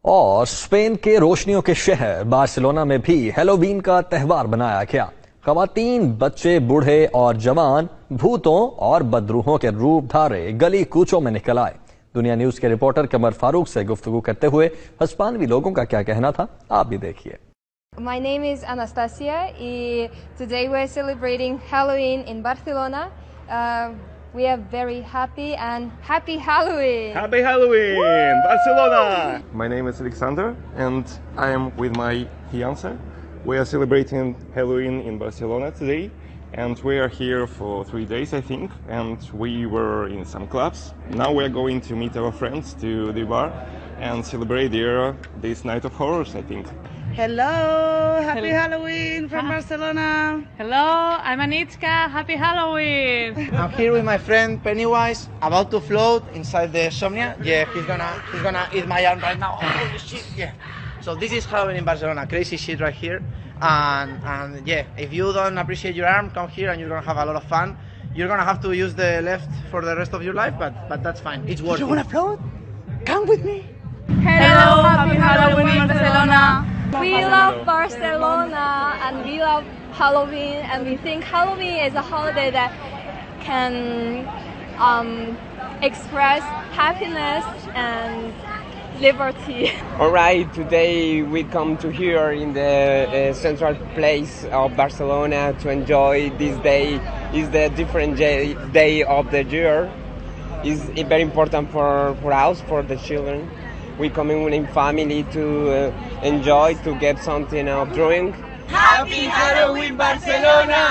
اور اسپین کے روشنیوں کے شہر بارسلونا میں بھی ہیلووین کا تہوار منایا گیا۔ خواتین، بچے، بوڑھے اور جوان بھوتوں اور بدروحوں کے روپ دھارے گلی کوچوں میں نکل آئے۔ دنیا نیوز کے رپورٹر قمرفاروق سے گفتگو کرتے ہوئے ہسپانوی لوگوں کا کیا کہنا تھا، آپ بھی دیکھیے۔ My name is Anastasia y today we're celebrating Halloween in Barcelona. We are very happy and happy Halloween! Happy Halloween, Barcelona! My name is Alexander and I am with my fiancé. We are celebrating Halloween in Barcelona today and we are here for 3 days, I think, and we were in some clubs. Now we are going to meet our friends to the bar and celebrate there this night of horrors, I think. Hello, happy Halloween from Barcelona. Hello, I'm Anitzka, happy Halloween. I'm here with my friend Pennywise, about to float inside the Somnia. Yeah, he's gonna eat my arm right now. Holy shit, yeah. So this is Halloween in Barcelona, crazy shit right here. And yeah, if you don't appreciate your arm, come here and you're gonna have a lot of fun. You're gonna have to use the left for the rest of your life, but that's fine. It's worth it. You wanna float? Come with me. Hello, happy Halloween, Barcelona. We love Barcelona and we love Halloween, and we think Halloween is a holiday that can express happiness and liberty. All right, today we come to here in the central place of Barcelona to enjoy this day. It's the different day of the year. It's very important for us, for the children. We come in family to enjoy, to get something of drink. Happy Halloween, Barcelona!